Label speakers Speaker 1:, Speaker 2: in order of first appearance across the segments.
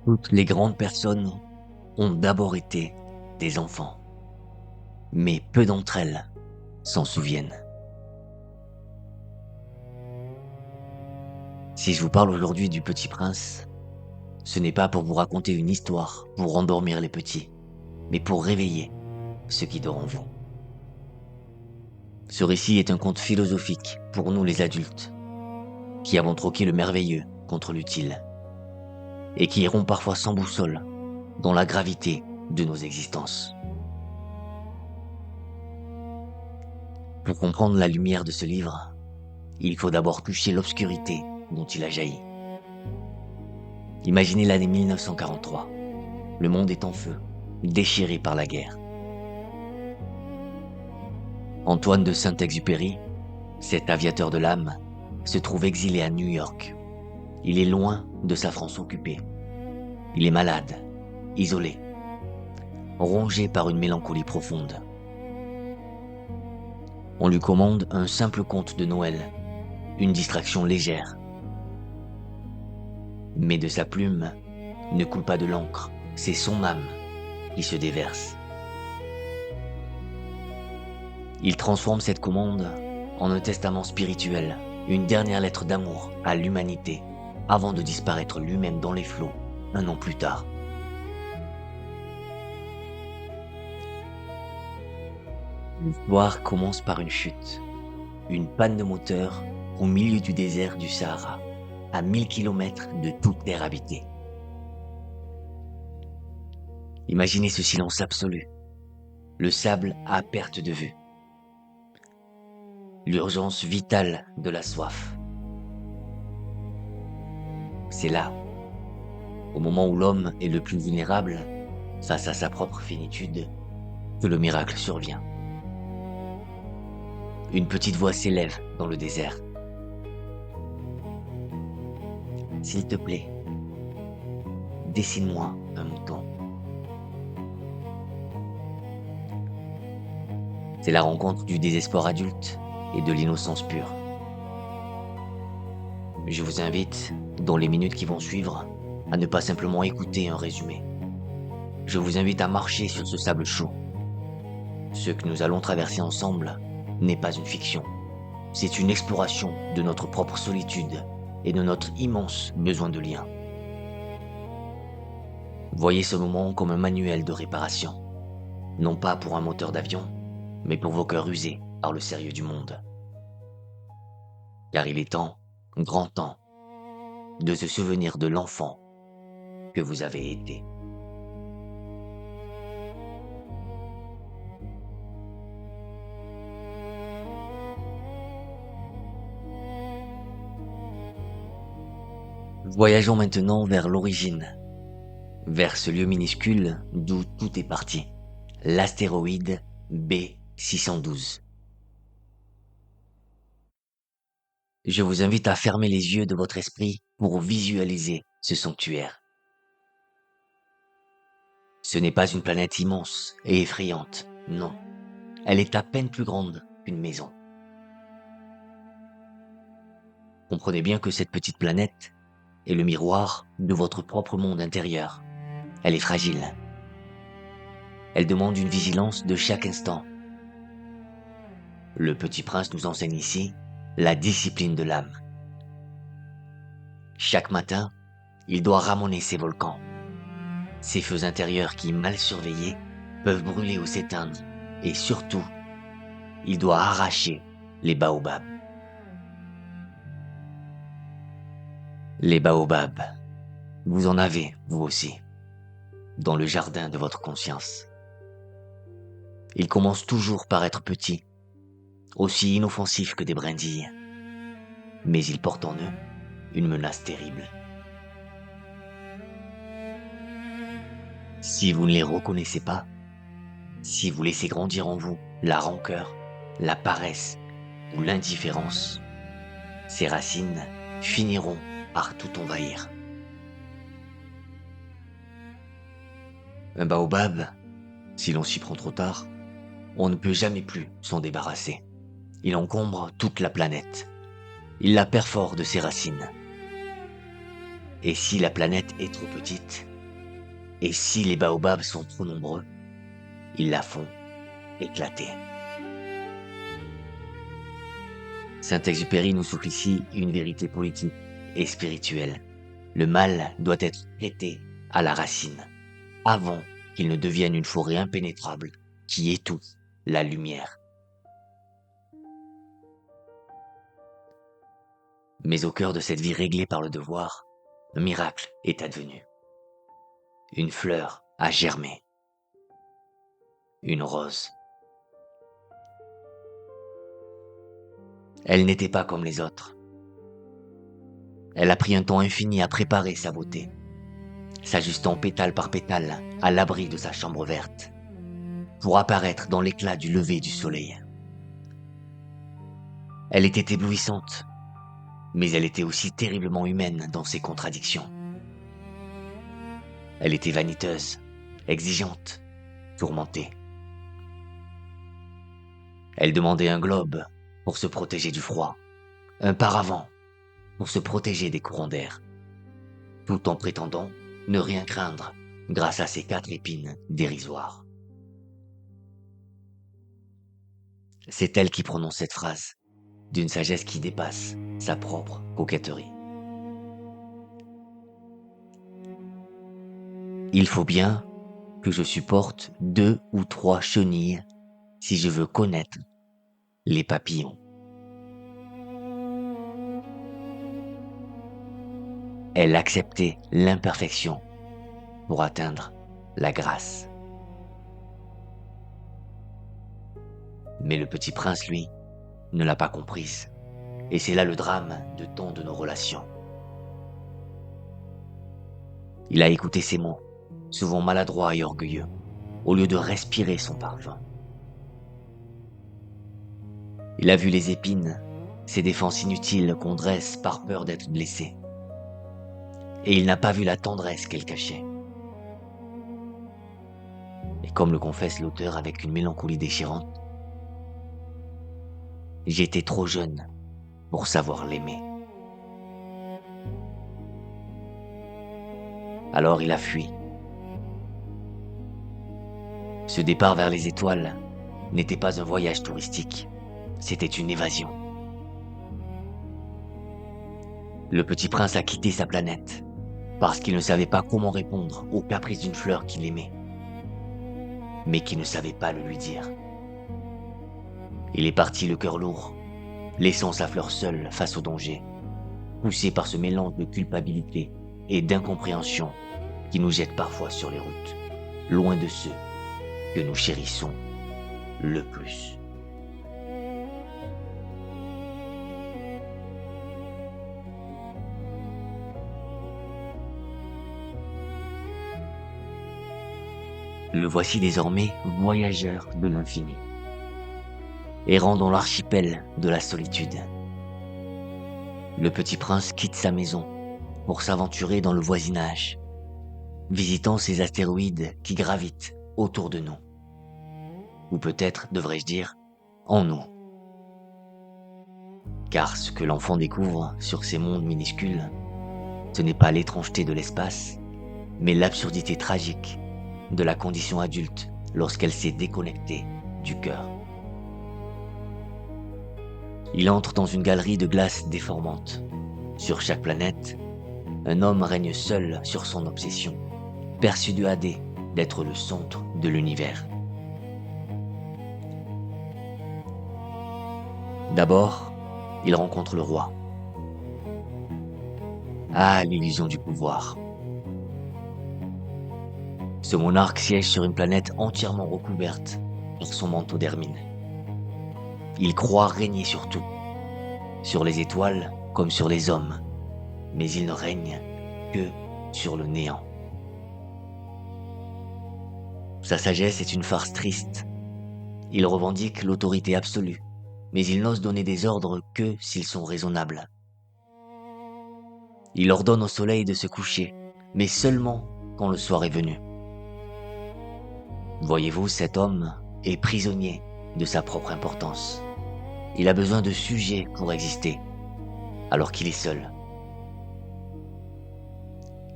Speaker 1: Toutes les grandes personnes ont d'abord été des enfants, mais peu d'entre elles s'en souviennent. Si je vous parle aujourd'hui du Petit Prince, ce n'est pas pour vous raconter une histoire pour endormir les petits, mais pour réveiller ceux qui dorment en vous. Ce récit est un conte philosophique pour nous les adultes, qui avons troqué le merveilleux contre l'utile, et qui iront parfois sans boussole dans la gravité de nos existences. Pour comprendre la lumière de ce livre, il faut d'abord toucher l'obscurité dont il a jailli. Imaginez l'année 1943. Le monde est en feu, déchiré par la guerre. Antoine de Saint-Exupéry, cet aviateur de l'âme, se trouve exilé à New York. Il est loin de sa France occupée. Il est malade, isolé, rongé par une mélancolie profonde. On lui commande un simple conte de Noël, une distraction légère. Mais de sa plume ne coule pas de l'encre, c'est son âme qui se déverse. Il transforme cette commande en un testament spirituel, une dernière lettre d'amour à l'humanité, avant de disparaître lui-même dans les flots un an plus tard. L'histoire commence par une chute, une panne de moteur au milieu du désert du Sahara, à 1000 km de toute terre habitée. Imaginez ce silence absolu, le sable à perte de vue, l'urgence vitale de la soif. C'est là, au moment où l'homme est le plus vulnérable, face à sa propre finitude, que le miracle survient. Une petite voix s'élève dans le désert. S'il te plaît, dessine-moi un mouton. C'est la rencontre du désespoir adulte et de l'innocence pure. Je vous invite, dans les minutes qui vont suivre, à ne pas simplement écouter un résumé. Je vous invite à marcher sur ce sable chaud. Ce que nous allons traverser ensemble n'est pas une fiction. C'est une exploration de notre propre solitude et de notre immense besoin de lien. Voyez ce moment comme un manuel de réparation. Non pas pour un moteur d'avion, mais pour vos cœurs usés par le sérieux du monde. Car il est temps, grand temps, de se souvenir de l'enfant que vous avez été. Voyageons maintenant vers l'origine, vers ce lieu minuscule d'où tout est parti, l'astéroïde B612. Je vous invite à fermer les yeux de votre esprit pour visualiser ce sanctuaire. Ce n'est pas une planète immense et effrayante, non. Elle est à peine plus grande qu'une maison. Comprenez bien que cette petite planète est le miroir de votre propre monde intérieur. Elle est fragile. Elle demande une vigilance de chaque instant. Le Petit Prince nous enseigne ici la discipline de l'âme. Chaque matin, il doit ramener ses volcans. Ces feux intérieurs qui, mal surveillés, peuvent brûler ou s'éteindre. Et surtout, il doit arracher les baobabs. Les baobabs, vous en avez, vous aussi, dans le jardin de votre conscience. Ils commencent toujours par être petits, aussi inoffensifs que des brindilles. Mais ils portent en eux une menace terrible. Si vous ne les reconnaissez pas, si vous laissez grandir en vous la rancœur, la paresse ou l'indifférence, ces racines finiront par tout envahir. Un baobab, si l'on s'y prend trop tard, on ne peut jamais plus s'en débarrasser. Il encombre toute la planète. Il la perfore de ses racines. Et si la planète est trop petite, Et si les baobabs sont trop nombreux, ils la font éclater. Saint-Exupéry nous souffle ici une vérité politique et spirituelle. Le mal doit être traité à la racine, avant qu'il ne devienne une forêt impénétrable qui étouffe la lumière. Mais au cœur de cette vie réglée par le devoir, un miracle est advenu. Une fleur a germé. Une rose. Elle n'était pas comme les autres. Elle a pris un temps infini à préparer sa beauté, s'ajustant pétale par pétale à l'abri de sa chambre verte, pour apparaître dans l'éclat du lever du soleil. Elle était éblouissante, mais elle était aussi terriblement humaine dans ses contradictions. Elle était vaniteuse, exigeante, tourmentée. Elle demandait un globe pour se protéger du froid, un paravent pour se protéger des courants d'air, tout en prétendant ne rien craindre grâce à ses 4 épines dérisoires. C'est elle qui prononce cette phrase, d'une sagesse qui dépasse sa propre coquetterie. Il faut bien que je supporte 2 ou 3 chenilles si je veux connaître les papillons. Elle acceptait l'imperfection pour atteindre la grâce. Mais le petit prince, lui, ne l'a pas comprise. Et c'est là le drame de tant de nos relations. Il a écouté ses mots, souvent maladroits et orgueilleux, au lieu de respirer son parfum. Il a vu les épines, ces défenses inutiles qu'on dresse par peur d'être blessé. Et il n'a pas vu la tendresse qu'elle cachait. Et comme le confesse l'auteur avec une mélancolie déchirante, j'étais trop jeune pour savoir l'aimer. Alors il a fui. Ce départ vers les étoiles n'était pas un voyage touristique, c'était une évasion. Le petit prince a quitté sa planète parce qu'il ne savait pas comment répondre aux caprices d'une fleur qu'il aimait, mais qui ne savait pas le lui dire. Il est parti le cœur lourd, laissant sa fleur seule face au danger, poussé par ce mélange de culpabilité et d'incompréhension qui nous jette parfois sur les routes, loin de ceux que nous chérissons le plus. Le voici désormais voyageur de l'infini, errant dans l'archipel de la solitude. Le petit prince quitte sa maison pour s'aventurer dans le voisinage, visitant ces astéroïdes qui gravitent autour de nous. Ou peut-être, devrais-je dire, en nous. Car ce que l'enfant découvre sur ces mondes minuscules, ce n'est pas l'étrangeté de l'espace, mais l'absurdité tragique de la condition adulte lorsqu'elle s'est déconnectée du cœur. Il entre dans une galerie de glace déformante. Sur chaque planète, un homme règne seul sur son obsession, persuadé d'être le centre de l'univers. D'abord, il rencontre le roi. Ah, l'illusion du pouvoir. Ce monarque siège sur une planète entièrement recouverte par son manteau d'hermine. Il croit régner sur tout, sur les étoiles comme sur les hommes, mais il ne règne que sur le néant. Sa sagesse est une farce triste. Il revendique l'autorité absolue, mais il n'ose donner des ordres que s'ils sont raisonnables. Il ordonne au soleil de se coucher, mais seulement quand le soir est venu. Voyez-vous, cet homme est prisonnier de sa propre importance. Il a besoin de sujets pour exister, alors qu'il est seul.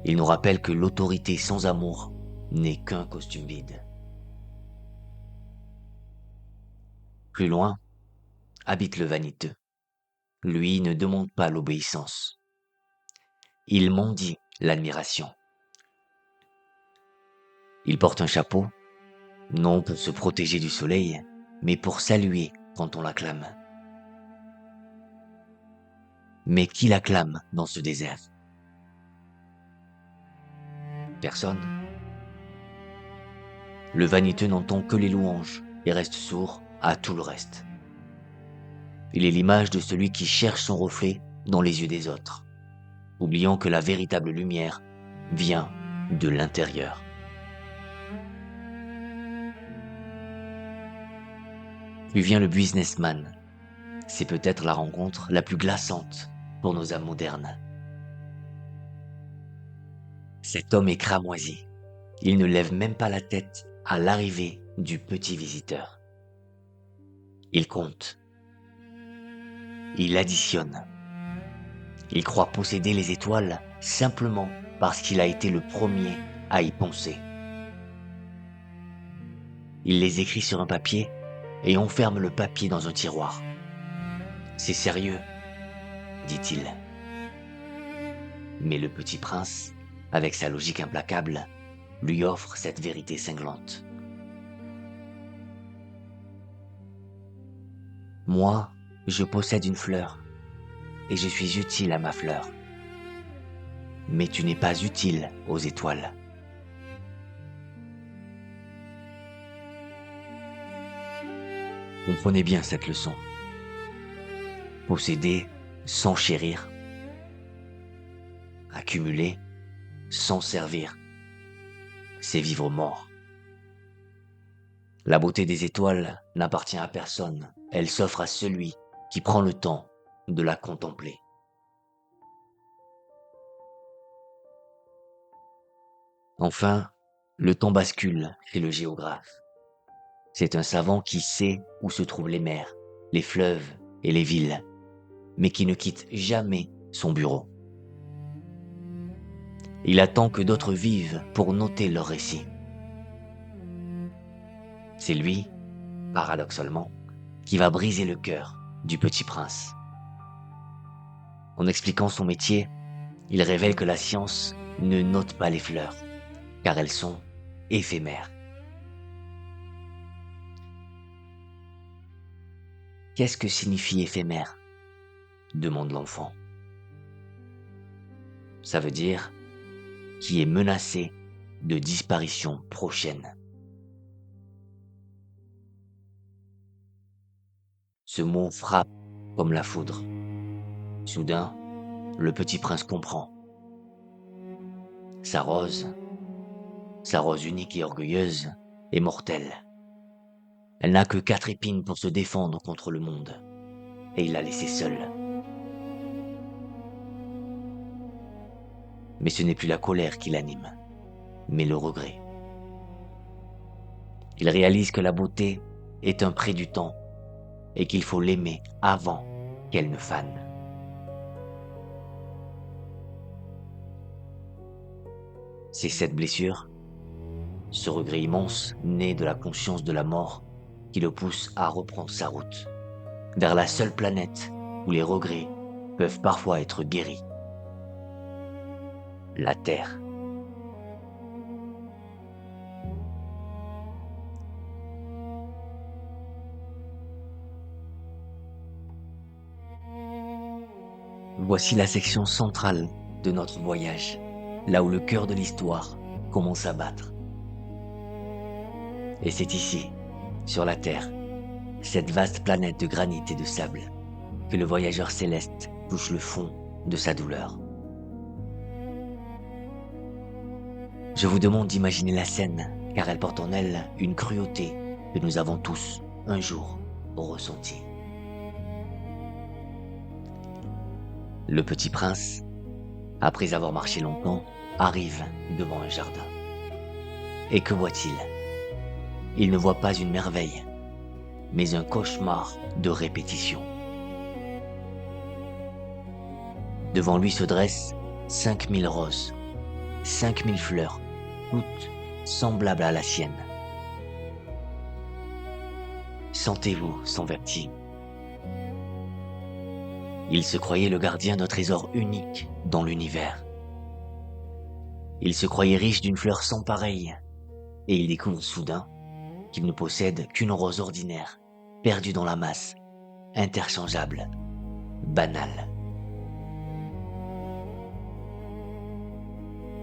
Speaker 1: Il nous rappelle que l'autorité sans amour n'est qu'un costume vide. Plus loin, habite le vaniteux. Lui ne demande pas l'obéissance. Il mendie l'admiration. Il porte un chapeau, non pour se protéger du soleil, mais pour saluer quand on l'acclame. Mais qui l'acclame dans ce désert? Personne. Le vaniteux n'entend que les louanges et reste sourd à tout le reste. Il est l'image de celui qui cherche son reflet dans les yeux des autres, oubliant que la véritable lumière vient de l'intérieur. Puis vient le businessman. C'est peut-être la rencontre la plus glaçante pour nos âmes modernes. Cet homme est cramoisi. Il ne lève même pas la tête à l'arrivée du petit visiteur. Il compte. Il additionne. Il croit posséder les étoiles simplement parce qu'il a été le premier à y penser. Il les écrit sur un papier et enferme le papier dans un tiroir. C'est sérieux, dit-il. Mais le petit prince, avec sa logique implacable, lui offre cette vérité cinglante. Moi, je possède une fleur, et je suis utile à ma fleur. Mais tu n'es pas utile aux étoiles. Comprenez bien cette leçon. Posséder sans chérir. Accumuler sans servir. C'est vivre mort. La beauté des étoiles n'appartient à personne. Elle s'offre à celui qui prend le temps de la contempler. Enfin, le temps bascule chez le géographe. C'est un savant qui sait où se trouvent les mers, les fleuves et les villes, mais qui ne quitte jamais son bureau. Il attend que d'autres vivent pour noter leurs récits. C'est lui, paradoxalement, qui va briser le cœur du petit prince. En expliquant son métier, il révèle que la science ne note pas les fleurs, car elles sont éphémères. Qu'est-ce que signifie éphémère? Demande l'enfant. Ça veut dire qui est menacé de disparition prochaine. Ce mot frappe comme la foudre. Soudain, le petit prince comprend. Sa rose unique et orgueilleuse, est mortelle. Elle n'a que 4 épines pour se défendre contre le monde, et il l'a laissée seule. Mais ce n'est plus la colère qui l'anime, mais le regret. Il réalise que la beauté est un prêt du temps, et qu'il faut l'aimer avant qu'elle ne fane. C'est cette blessure, ce regret immense né de la conscience de la mort, qui le pousse à reprendre sa route, vers la seule planète où les regrets peuvent parfois être guéris. La Terre. Voici la section centrale de notre voyage, là où le cœur de l'histoire commence à battre. Et c'est ici, sur la Terre, cette vaste planète de granit et de sable, que le voyageur céleste touche le fond de sa douleur. Je vous demande d'imaginer la scène, car elle porte en elle une cruauté que nous avons tous, un jour, ressentie. Le petit prince, après avoir marché longtemps, arrive devant un jardin. Et que voit-il? Il ne voit pas une merveille, mais un cauchemar de répétition. Devant lui se dressent 5000 roses, 5000 fleurs, toutes semblable à la sienne. Sentez-vous son vertige. Il se croyait le gardien d'un trésor unique dans l'univers. Il se croyait riche d'une fleur sans pareille, et il découvre soudain qu'il ne possède qu'une rose ordinaire, perdue dans la masse, interchangeable, banale.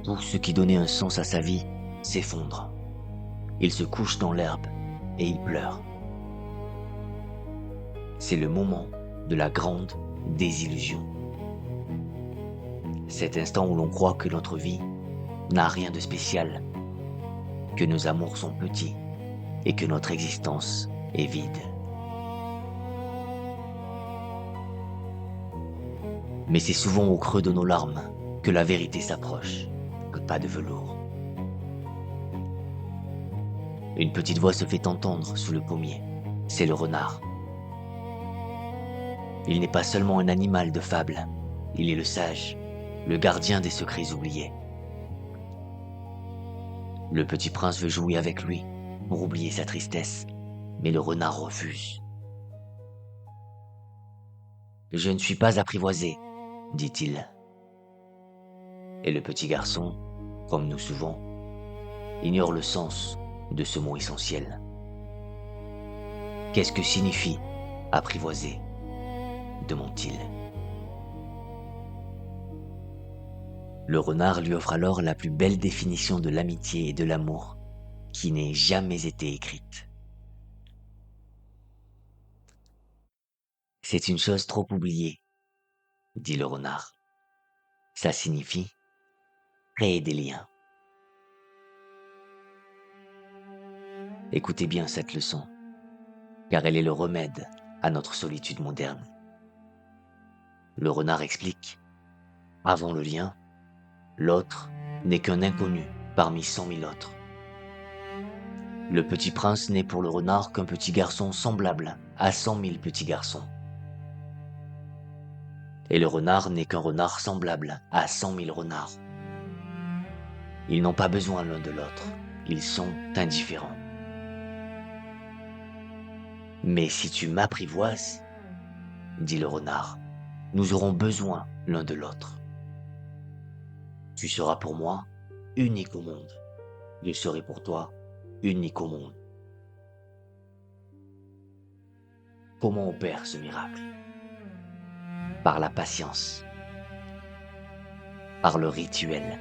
Speaker 1: Tout ce qui donnait un sens à sa vie s'effondre. Il se couche dans l'herbe et il pleure. C'est le moment de la grande désillusion. Cet instant où l'on croit que notre vie n'a rien de spécial, que nos amours sont petits et que notre existence est vide. Mais c'est souvent au creux de nos larmes que la vérité s'approche, un pas de velours. Une petite voix se fait entendre sous le pommier. C'est le renard. Il n'est pas seulement un animal de fable, il est le sage, le gardien des secrets oubliés. Le petit prince veut jouer avec lui pour oublier sa tristesse, mais le renard refuse. « Je ne suis pas apprivoisé, dit-il. » Et le petit garçon, comme nous souvent, ignore le sens de ce mot essentiel. Qu'est-ce que signifie apprivoiser ? Demande-t-il. Le renard lui offre alors la plus belle définition de l'amitié et de l'amour qui n'ait jamais été écrite. C'est une chose trop oubliée, dit le renard. Ça signifie créer des liens. Écoutez bien cette leçon, car elle est le remède à notre solitude moderne. Le renard explique, avant le lien, l'autre n'est qu'un inconnu parmi 100 000 autres. Le petit prince n'est pour le renard qu'un petit garçon semblable à 100 000 petits garçons. Et le renard n'est qu'un renard semblable à 100 000 renards. Ils n'ont pas besoin l'un de l'autre, ils sont indifférents. Mais si tu m'apprivoises, dit le renard, nous aurons besoin l'un de l'autre. Tu seras pour moi unique au monde, je serai pour toi unique au monde. Comment opère ce miracle ? Par la patience, par le rituel.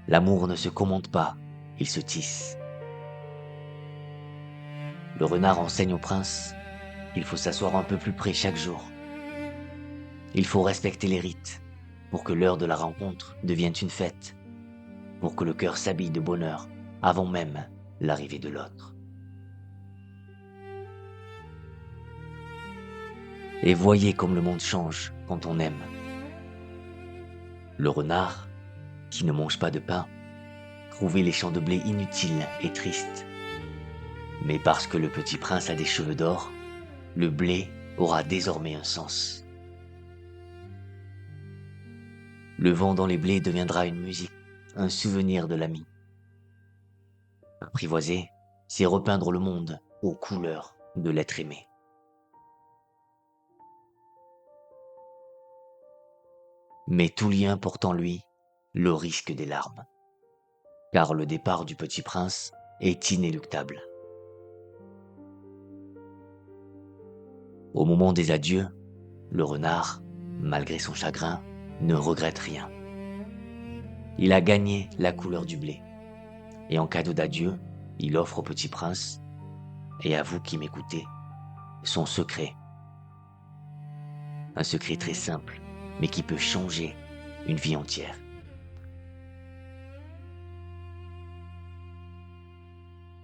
Speaker 1: L'amour ne se commande pas, il se tisse. Le renard enseigne au prince qu'il faut s'asseoir un peu plus près chaque jour. Il faut respecter les rites pour que l'heure de la rencontre devienne une fête, pour que le cœur s'habille de bonheur avant même l'arrivée de l'autre. Et voyez comme le monde change quand on aime. Le renard, qui ne mange pas de pain, trouvait les champs de blé inutiles et tristes. Mais parce que le petit prince a des cheveux d'or, le blé aura désormais un sens. Le vent dans les blés deviendra une musique, un souvenir de l'ami. Apprivoiser, c'est repeindre le monde aux couleurs de l'être aimé. Mais tout lien porte en lui le risque des larmes, car le départ du petit prince est inéluctable. Au moment des adieux, le renard, malgré son chagrin, ne regrette rien. Il a gagné la couleur du blé, et en cadeau d'adieu, il offre au petit prince, et à vous qui m'écoutez, son secret. Un secret très simple, mais qui peut changer une vie entière.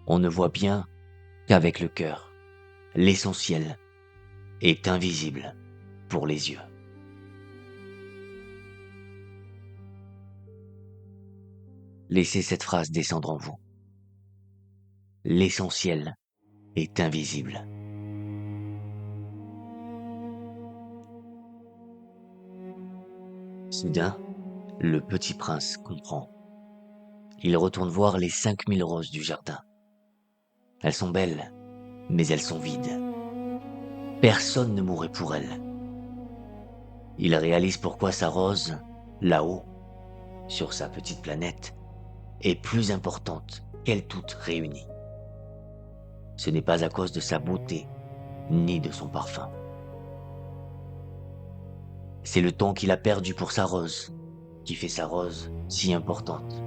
Speaker 1: On ne voit bien qu'avec le cœur. L'essentiel est invisible pour les yeux. Laissez cette phrase descendre en vous. L'essentiel est invisible. Soudain, le petit prince comprend. Il retourne voir les 5000 roses du jardin. Elles sont belles, mais elles sont vides. Personne ne mourrait pour elles. Il réalise pourquoi sa rose, là-haut, sur sa petite planète, est plus importante qu'elles toutes réunies. Ce n'est pas à cause de sa beauté, ni de son parfum. C'est le temps qu'il a perdu pour sa rose, qui fait sa rose si importante.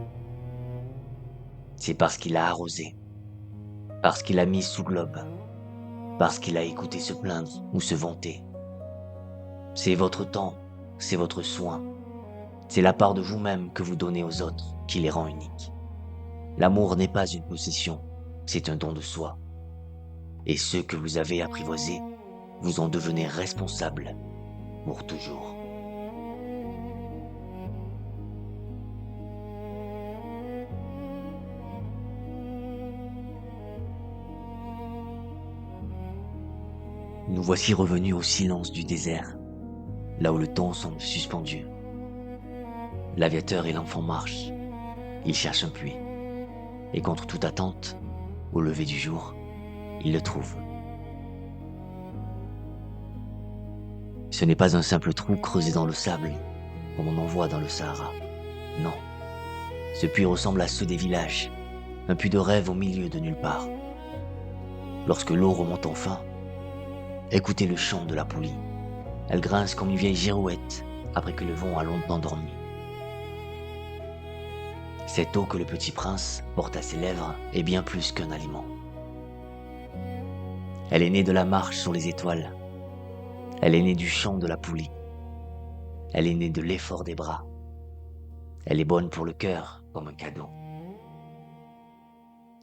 Speaker 1: C'est parce qu'il a arrosé, parce qu'il a mis sous globe, parce qu'il a écouté se plaindre ou se vanter. C'est votre temps, c'est votre soin, c'est la part de vous-même que vous donnez aux autres qui les rend uniques. L'amour n'est pas une possession, c'est un don de soi. Et ceux que vous avez apprivoisés, vous en devenez responsables pour toujours. Nous voici revenus au silence du désert, là où le temps semble suspendu. L'aviateur et l'enfant marchent. Ils cherchent un puits. Et contre toute attente, au lever du jour, ils le trouvent. Ce n'est pas un simple trou creusé dans le sable, comme on en voit dans le Sahara. Non. Ce puits ressemble à ceux des villages, un puits de rêve au milieu de nulle part. Lorsque l'eau remonte enfin, écoutez le chant de la poulie. Elle grince comme une vieille girouette après que le vent a longtemps dormi. Cette eau que le petit prince porte à ses lèvres est bien plus qu'un aliment. Elle est née de la marche sur les étoiles. Elle est née du chant de la poulie. Elle est née de l'effort des bras. Elle est bonne pour le cœur comme un cadeau.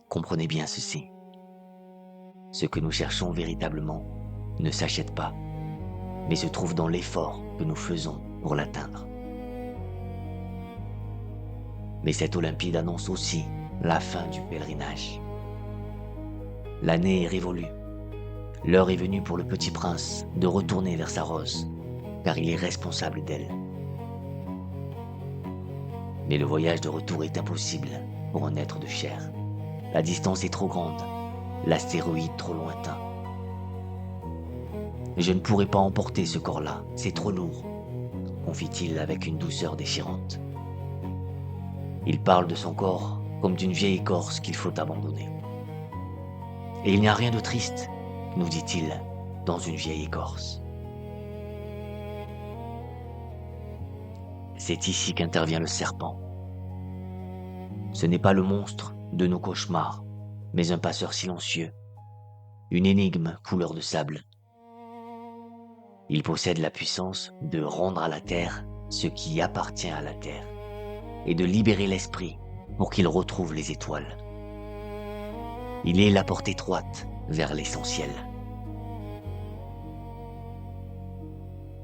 Speaker 1: Comprenez bien ceci. Ce que nous cherchons véritablement ne s'achète pas, mais se trouve dans l'effort que nous faisons pour l'atteindre. Mais cette Olympide annonce aussi la fin du pèlerinage. L'année est révolue. L'heure est venue pour le petit prince de retourner vers sa rose, car il est responsable d'elle. Mais le voyage de retour est impossible pour un être de chair. La distance est trop grande, l'astéroïde trop lointain. Je ne pourrai pas emporter ce corps-là, c'est trop lourd, confie-t-il avec une douceur déchirante. Il parle de son corps comme d'une vieille écorce qu'il faut abandonner. Et il n'y a rien de triste, nous dit-il, dans une vieille écorce. C'est ici qu'intervient le serpent. Ce n'est pas le monstre de nos cauchemars, mais un passeur silencieux, une énigme couleur de sable. Il possède la puissance de rendre à la terre ce qui appartient à la terre et de libérer l'esprit pour qu'il retrouve les étoiles. Il est la porte étroite vers l'essentiel.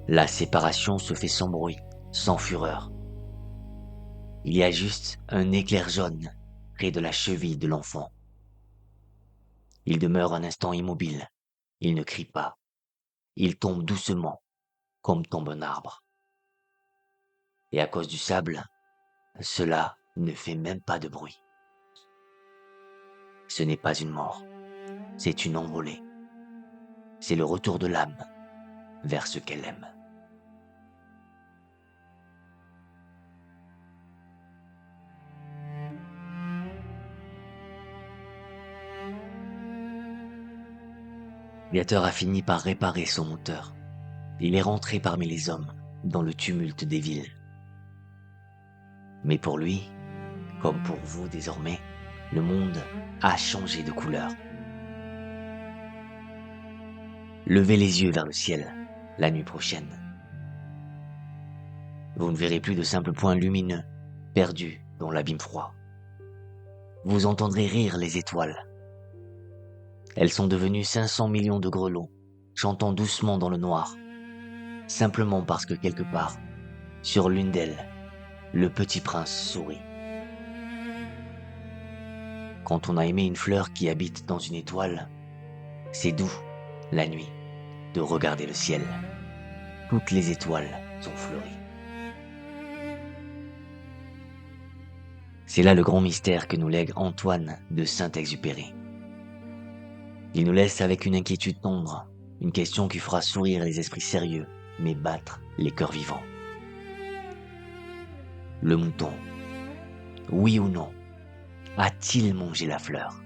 Speaker 1: La séparation se fait sans bruit, sans fureur. Il y a juste un éclair jaune près de la cheville de l'enfant. Il demeure un instant immobile. Il ne crie pas. Il tombe doucement, comme tombe un arbre. Et à cause du sable, cela ne fait même pas de bruit. Ce n'est pas une mort, c'est une envolée. C'est le retour de l'âme vers ce qu'elle aime. L'aviateur a fini par réparer son moteur. Il est rentré parmi les hommes, dans le tumulte des villes. Mais pour lui, comme pour vous désormais, le monde a changé de couleur. Levez les yeux vers le ciel, la nuit prochaine. Vous ne verrez plus de simples points lumineux, perdus dans l'abîme froid. Vous entendrez rire les étoiles. Elles sont devenues 500 millions de grelots, chantant doucement dans le noir, simplement parce que quelque part, sur l'une d'elles, le petit prince sourit. Quand on a aimé une fleur qui habite dans une étoile, c'est doux, la nuit, de regarder le ciel. Toutes les étoiles sont fleuries. C'est là le grand mystère que nous lègue Antoine de Saint-Exupéry. Il nous laisse avec une inquiétude tendre, une question qui fera sourire les esprits sérieux, mais battre les cœurs vivants. Le mouton, oui ou non, a-t-il mangé la fleur?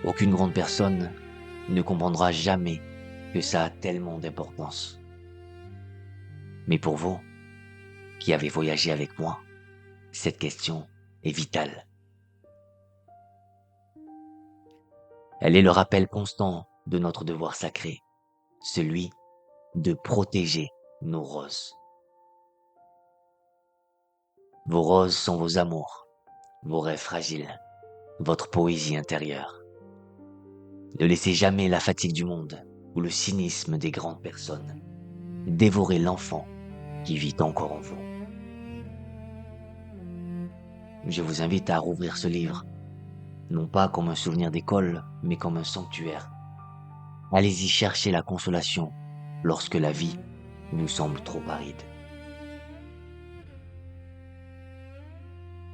Speaker 1: Aucune grande personne ne comprendra jamais que ça a tellement d'importance. Mais pour vous, qui avez voyagé avec moi, cette question est vitale. Elle est le rappel constant de notre devoir sacré, celui de protéger nos roses. Vos roses sont vos amours, vos rêves fragiles, votre poésie intérieure. Ne laissez jamais la fatigue du monde ou le cynisme des grandes personnes dévorer l'enfant qui vit encore en vous. Je vous invite à rouvrir ce livre, non pas comme un souvenir d'école, mais comme un sanctuaire. Allez-y chercher la consolation lorsque la vie vous semble trop aride.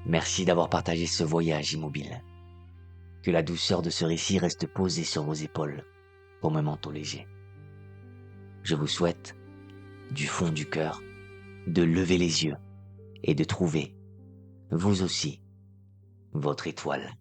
Speaker 1: Merci d'avoir partagé ce voyage immobile. Que la douceur de ce récit reste posée sur vos épaules, comme un manteau léger. Je vous souhaite, du fond du cœur, de lever les yeux et de trouver, vous aussi, votre étoile.